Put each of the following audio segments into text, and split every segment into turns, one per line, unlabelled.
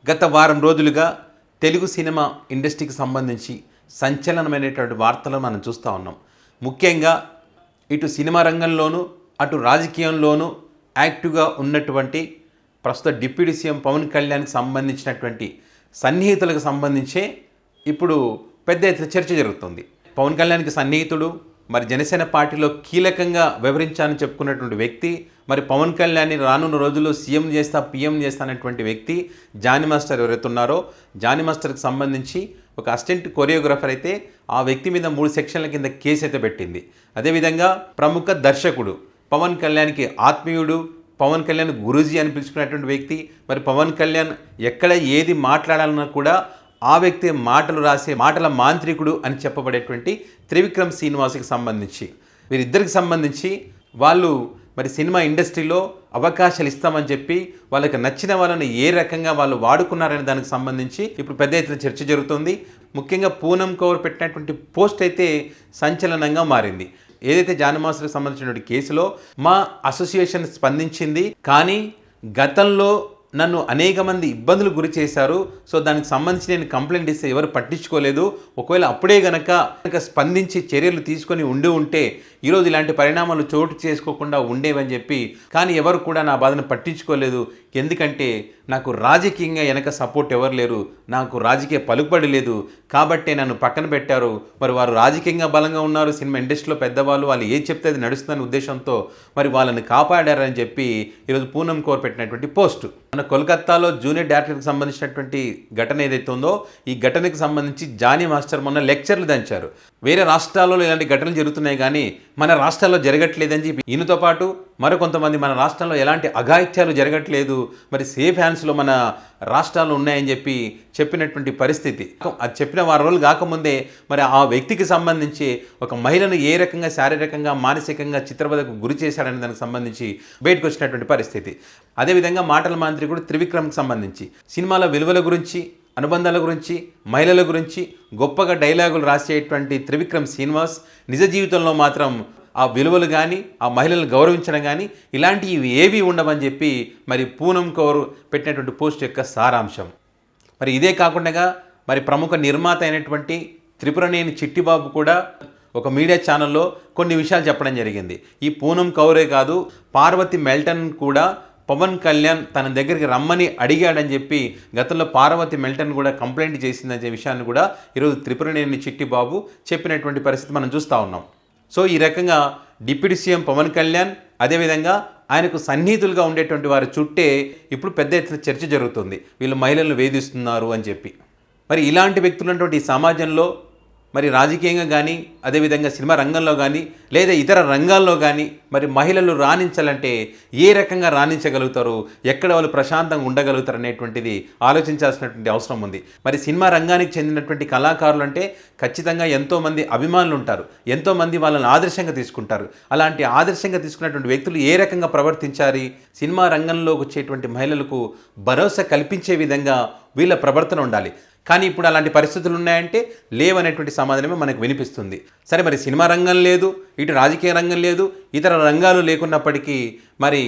గత వారం రోజులుగా తెలుగు సినిమా ఇండస్ట్రీకి సంబంధించి సంచలనమైనటువంటి వార్తలు మనం చూస్తూ ఉన్నాం. ముఖ్యంగా ఇటు సినిమా రంగంలోనూ అటు రాజకీయంలోనూ యాక్టివ్గా ఉన్నటువంటి ప్రస్తుత డిప్యూటీ సీఎం పవన్ కళ్యాణ్కి సంబంధించినటువంటి సన్నిహితులకు సంబంధించే ఇప్పుడు పెద్ద ఎత్తున చర్చ జరుగుతుంది. పవన్ కళ్యాణ్కి సన్నిహితుడు, మరి జనసేన పార్టీలో కీలకంగా వివరించాలని చెప్పుకున్నటువంటి వ్యక్తి, మరి పవన్ కళ్యాణ్ని రానున్న రోజుల్లో సీఎం చేస్తా పీఎం చేస్తా అనేటువంటి వ్యక్తి జానీ మాస్టర్ ఎవరైతే ఉన్నారో, జానీ మాస్టర్కి సంబంధించి ఒక అసిస్టెంట్ కొరియోగ్రాఫర్ అయితే ఆ వ్యక్తి మీద 3 సెక్షన్ల కింద కేసు అయితే పెట్టింది. అదేవిధంగా ప్రముఖ దర్శకుడు, పవన్ కళ్యాణ్కి ఆత్మీయుడు, పవన్ కళ్యాణ్ గురూజీ అని పిలుచుకున్నటువంటి వ్యక్తి, మరి పవన్ కళ్యాణ్ ఎక్కడ ఏది మాట్లాడాలన్నా కూడా ఆ వ్యక్తి మాటలు రాసే మాటల మాంత్రికుడు అని చెప్పబడేటువంటి త్రివిక్రమ్ శ్రీనివాస్కి సంబంధించి వీరిద్దరికి సంబంధించి వాళ్ళు మరి సినిమా ఇండస్ట్రీలో అవకాశాలు ఇస్తామని చెప్పి వాళ్ళకి నచ్చిన వాళ్ళని ఏ రకంగా వాళ్ళు వాడుకున్నారనే దానికి సంబంధించి ఇప్పుడు పెద్ద ఎత్తున చర్చ జరుగుతుంది. ముఖ్యంగా పూనం కౌర్ పెట్టినటువంటి పోస్ట్ అయితే సంచలనంగా మారింది. ఏదైతే జానీ మాస్టర్కి సంబంధించినటువంటి కేసులో మా అసోసియేషన్ స్పందించింది, కానీ గతంలో నన్ను అనేక మంది ఇబ్బందులు గురి చేశారు. సో దానికి సంబంధించి నేను కంప్లైంట్ ఇస్తే ఎవరు పట్టించుకోలేదు. ఒకవేళ అప్పుడే గనక స్పందించి చర్యలు తీసుకొని ఉంటే ఈరోజు ఇలాంటి పరిణామాలు చోటు చేసుకోకుండా ఉండేవని చెప్పి, కానీ ఎవరు కూడా నా బాధను పట్టించుకోలేదు. ఎందుకంటే నాకు రాజకీయంగా వెనక సపోర్ట్ ఎవరు లేరు, నాకు రాజకీయ పలుకుబడి లేదు, కాబట్టే నన్ను పక్కన పెట్టారు. మరి వారు రాజకీయంగా బలంగా ఉన్నారు, సినిమా ఇండస్ట్రీలో పెద్దవాళ్ళు, వాళ్ళు ఏది చెప్తే అది నడుస్తుందనే ఉద్దేశంతో మరి వాళ్ళని కాపాడారని చెప్పి ఈరోజు పూనం కౌర్ పెట్టినటువంటి పోస్టు. మన కోల్కతాలో జూనియర్ డైరెక్టర్కి సంబంధించినటువంటి ఘటన ఏదైతే ఉందో, ఈ ఘటనకి సంబంధించి జానీ మాస్టర్ మొన్న లెక్చర్లు దంచారు. వేరే రాష్ట్రాల్లో ఇలాంటి ఘటనలు జరుగుతున్నాయి కానీ మన రాష్ట్రాల్లో జరగట్లేదని చెప్పి, ఈయనతో పాటు మరికొంతమంది మన రాష్ట్రంలో ఎలాంటి అఘాయిత్యాలు జరగట్లేదు, మరి సేఫ్ హ్యాండ్స్లో మన రాష్ట్రాలు ఉన్నాయని చెప్పి చెప్పినటువంటి పరిస్థితి. అది చెప్పిన వారం రోజులు కాకముందే మరి ఆ వ్యక్తికి సంబంధించి ఒక మహిళను ఏ రకంగా శారీరకంగా మానసికంగా చిత్రవదకు గురి చేశాడనే దానికి సంబంధించి బయటకు వచ్చినటువంటి పరిస్థితి. అదేవిధంగా మాటల మాంత్రికుడు త్రివిక్రమ్కి సంబంధించి సినిమాల విలువల గురించి, అనుబంధాల గురించి, మహిళల గురించి గొప్పగా డైలాగులు రాసేటువంటి త్రివిక్రమ్ శ్రీనివాస్ నిజ జీవితంలో మాత్రం ఆ విలువలు కానీ, ఆ మహిళలను గౌరవించడం కానీ ఇలాంటివి ఏవి ఉండవని చెప్పి మరి పూనం కౌర్ పెట్టినటువంటి పోస్ట్ యొక్క సారాంశం. మరి ఇదే కాకుండా మరి ప్రముఖ నిర్మాత అయినటువంటి త్రిపురనేని చిట్టిబాబు కూడా ఒక మీడియా ఛానల్లో కొన్ని విషయాలు చెప్పడం జరిగింది. ఈ పూనం కౌరే కాదు, పార్వతి మెల్టన్ కూడా పవన్ కళ్యాణ్ తన దగ్గరికి రమ్మని అడిగాడని చెప్పి గతంలో పార్వతి మెల్టన్ కూడా కంప్లైంట్ చేసిందనే విషయాన్ని కూడా ఈరోజు త్రిపురనేని చిట్టిబాబు చెప్పినటువంటి పరిస్థితి మనం చూస్తూ ఉన్నాం. సో ఈ రకంగా డిప్యూటీ సీఎం పవన్ కళ్యాణ్, అదేవిధంగా ఆయనకు సన్నిహితులుగా ఉండేటువంటి వారి చుట్టే ఇప్పుడు పెద్ద ఎత్తున చర్చ జరుగుతుంది, వీళ్ళు మహిళలను వేధిస్తున్నారు అని చెప్పి. మరి ఇలాంటి వ్యక్తులు ఉన్నటువంటి ఈ సమాజంలో మరి రాజకీయంగా కానీ, అదేవిధంగా సినిమా రంగంలో కానీ, లేదా ఇతర రంగాల్లో కానీ మరి మహిళలు రాణించాలంటే ఏ రకంగా రాణించగలుగుతారు, ఎక్కడ వాళ్ళు ప్రశాంతంగా ఉండగలుగుతారు అనేటువంటిది ఆలోచించాల్సినటువంటి అవసరం ఉంది. మరి సినిమా రంగానికి చెందినటువంటి కళాకారులు అంటే ఖచ్చితంగా ఎంతోమంది అభిమానులు ఉంటారు, ఎంతోమంది వాళ్ళని ఆదర్శంగా తీసుకుంటారు. అలాంటి ఆదర్శంగా తీసుకున్నటువంటి వ్యక్తులు ఏ రకంగా ప్రవర్తించాలి, సినిమా రంగంలోకి వచ్చేటువంటి మహిళలకు భరోసా కల్పించే విధంగా వీళ్ళ ప్రవర్తన ఉండాలి. కానీ ఇప్పుడు అలాంటి పరిస్థితులు ఉన్నాయంటే లేవనేటువంటి సమాధానమే మనకు వినిపిస్తుంది. సరే, మరి సినిమా రంగం లేదు, ఇటు రాజకీయ రంగం లేదు, ఇతర రంగాలు లేకున్నప్పటికీ మరి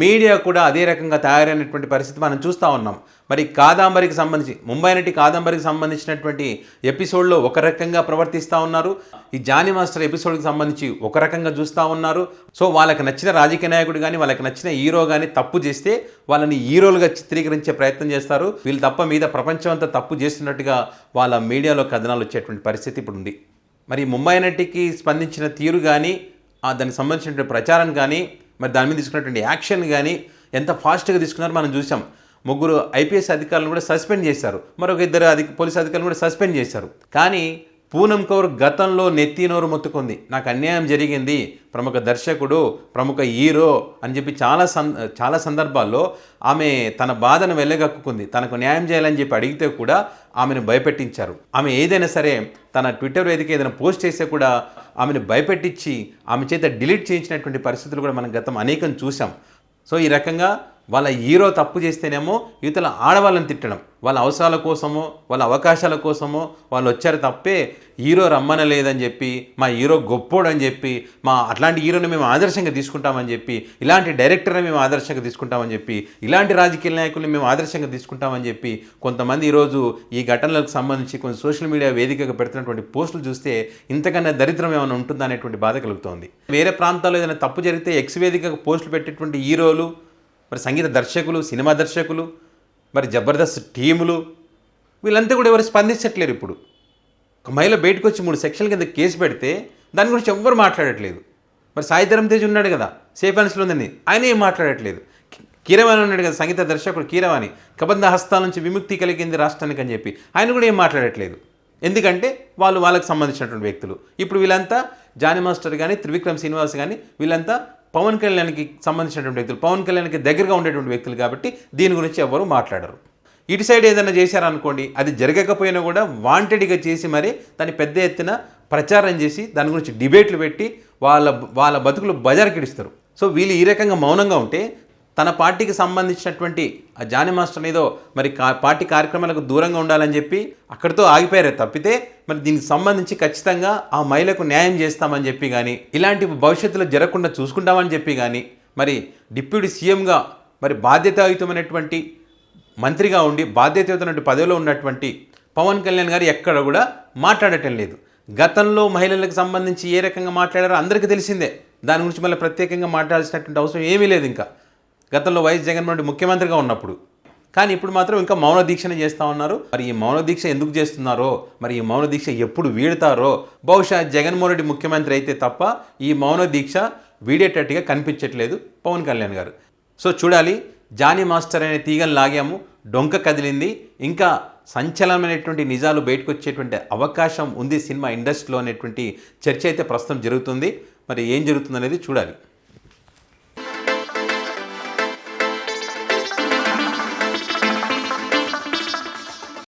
మీడియా కూడా అదే రకంగా తయారైనటువంటి పరిస్థితి మనం చూస్తూ ఉన్నాం. మరి కాదంబరికి సంబంధించి, ముంబై నటి కాదంబరికి సంబంధించినటువంటి ఎపిసోడ్లో ఒక రకంగా ప్రవర్తిస్తూ ఉన్నారు, ఈ జానీ మాస్టర్ ఎపిసోడ్కి సంబంధించి ఒక రకంగా చూస్తూ ఉన్నారు. సో వాళ్ళకి నచ్చిన రాజకీయ నాయకుడు కానీ, వాళ్ళకి నచ్చిన హీరో కానీ తప్పు చేస్తే వాళ్ళని హీరోలుగా చిత్రీకరించే ప్రయత్నం చేస్తారు. వీళ్ళు తప్ప మీద ప్రపంచం అంతా తప్పు చేస్తున్నట్టుగా వాళ్ళ మీడియాలో కథనాలు వచ్చేటువంటి పరిస్థితి ఇప్పుడు ఉంది. మరి ముంబై నటికి స్పందించిన తీరు కానీ, దానికి సంబంధించినటువంటి ప్రచారం కానీ, మరి దాని మీద తీసుకున్నటువంటి యాక్షన్ కానీ ఎంత ఫాస్ట్గా తీసుకున్నారో మనం చూసాం. 3 ఐపీఎస్ అధికారులను కూడా సస్పెండ్ చేశారు, మరొక 2 పోలీసు అధికారులను కూడా సస్పెండ్ చేశారు. కానీ పూనం కౌర్ గతంలో నెత్తి నోరు మొత్తుకుంది, నాకు అన్యాయం జరిగింది, ప్రముఖ దర్శకుడు, ప్రముఖ హీరో అని చెప్పి చాలా సందర్భాల్లో ఆమె తన బాధను వెళ్ళగక్కుకుంది. తనకు న్యాయం చేయాలని చెప్పి అడిగితే కూడా ఆమెను భయపెట్టించారు. ఆమె ఏదైనా సరే తన ట్విట్టర్ వేదిక ఏదైనా పోస్ట్ చేస్తే కూడా ఆమెను భయపెట్టించి ఆమె చేత డిలీట్ చేయించినటువంటి పరిస్థితులు కూడా మనం గతం అనేకం చూసాం. సో ఈ రకంగా వాళ్ళ హీరో తప్పు చేస్తేనేమో యువతల ఆడవాళ్ళని తిట్టడం, వాళ్ళ అవసరాల కోసమో వాళ్ళ అవకాశాల కోసమో వాళ్ళు వచ్చారు తప్పే హీరో రమ్మనలేదని చెప్పి, మా హీరో గొప్పోడు అని చెప్పి, మా అట్లాంటి హీరోని మేము ఆదర్శంగా తీసుకుంటామని చెప్పి, ఇలాంటి డైరెక్టర్ని మేము ఆదర్శంగా తీసుకుంటామని చెప్పి, ఇలాంటి రాజకీయ నాయకుల్ని మేము ఆదర్శంగా తీసుకుంటామని చెప్పి కొంతమంది ఈరోజు ఈ ఘటనలకు సంబంధించి కొంచెం సోషల్ మీడియా వేదికగా పెడుతున్నటువంటి పోస్టులు చూస్తే ఇంతకన్నా దరిద్రం ఏమైనా ఉంటుందా అనేటువంటి బాధ కలుగుతోంది. వేరే ప్రాంతాల్లో ఏదైనా తప్పు జరిగితే ఎక్స్ వేదికగా పోస్టులు పెట్టేటువంటి హీరోలు, మరి సంగీత దర్శకులు, సినిమా దర్శకులు, మరి జబర్దస్త్ టీములు, వీళ్ళంతా కూడా ఎవరు స్పందించట్లేరు. ఇప్పుడు ఒక మహిళ బయటకు వచ్చి 3 సెక్షన్ల కింద కేసు పెడితే దాని గురించి ఎవ్వరు మాట్లాడట్లేదు. మరి సాయిధరం తేజ్ ఉన్నాడు కదా సేఫ్ హ్యాండ్స్లో ఉందని, ఆయన ఏం మాట్లాడట్లేదు. కీరవాణి ఉన్నాడు కదా సంగీత దర్శకుడు కీరవాణి, కబంధ హస్తాల నుంచి విముక్తి కలిగింది రాష్ట్రానికి అని చెప్పి, ఆయన కూడా ఏం మాట్లాడట్లేదు. ఎందుకంటే వాళ్ళకి సంబంధించినటువంటి వ్యక్తులు. ఇప్పుడు వీళ్ళంతా జానీ మాస్టర్ కానీ, త్రివిక్రమ్ శ్రీనివాస్ కానీ, వీళ్ళంతా పవన్ కళ్యాణ్కి సంబంధించినటువంటి వ్యక్తులు, పవన్ కళ్యాణ్కి దగ్గరగా ఉండేటువంటి వ్యక్తులు కాబట్టి దీని గురించి ఎవరు మాట్లాడరు. ఇటు సైడ్ ఏదైనా చేశారనుకోండి, అది జరగకపోయినా కూడా వాంటెడ్గా చేసి మరి దాన్ని పెద్ద ఎత్తున ప్రచారం చేసి దాని గురించి డిబేట్లు పెట్టి వాళ్ళ బతుకులు బజార్కిడిస్తారు. సో వీళ్ళు ఈ రకంగా మౌనంగా ఉంటే తన పార్టీకి సంబంధించినటువంటి ఆ జానీ మాస్టర్ ఏదో మరి పార్టీ కార్యక్రమాలకు దూరంగా ఉండాలని చెప్పి అక్కడితో ఆగిపోయారే తప్పితే, మరి దీనికి సంబంధించి ఖచ్చితంగా ఆ మహిళకు న్యాయం చేస్తామని చెప్పి కానీ, ఇలాంటి భవిష్యత్తులో జరగకుండా చూసుకుంటామని చెప్పి కానీ, మరి డిప్యూటీ సీఎంగా మరి బాధ్యతాయుతమైనటువంటి మంత్రిగా ఉండి బాధ్యతయుతమైన పదవిలో ఉన్నటువంటి పవన్ కళ్యాణ్ గారు ఎక్కడ కూడా మాట్లాడటం లేదు. గతంలో మహిళలకు సంబంధించి ఏ రకంగా మాట్లాడారో అందరికీ తెలిసిందే. దాని గురించి మళ్ళీ ప్రత్యేకంగా మాట్లాడాల్సినటువంటి అవసరం ఏమీ లేదు. ఇంకా గతంలో వైఎస్ జగన్మోహన్ రెడ్డి ముఖ్యమంత్రిగా ఉన్నప్పుడు. కానీ ఇప్పుడు మాత్రం ఇంకా మౌన దీక్షనే చేస్తూ ఉన్నారు. మరి ఈ మౌన దీక్ష ఎందుకు చేస్తున్నారో, మరి ఈ మౌన దీక్ష ఎప్పుడు వీడతారో, బహుశా జగన్మోహన్ రెడ్డి ముఖ్యమంత్రి అయితే తప్ప ఈ మౌన దీక్ష వీడేటట్టుగా కనిపించట్లేదు పవన్ కళ్యాణ్ గారు. సో చూడాలి. జానీ మాస్టర్ అనే తీగను లాగాము, డొంక కదిలింది. ఇంకా సంచలనమైనటువంటి నిజాలు బయటకు వచ్చేటువంటి అవకాశం ఉంది సినిమా ఇండస్ట్రీలో అనేటువంటి చర్చ అయితే ప్రస్తుతం జరుగుతుంది. మరి ఏం జరుగుతుందనేది చూడాలి.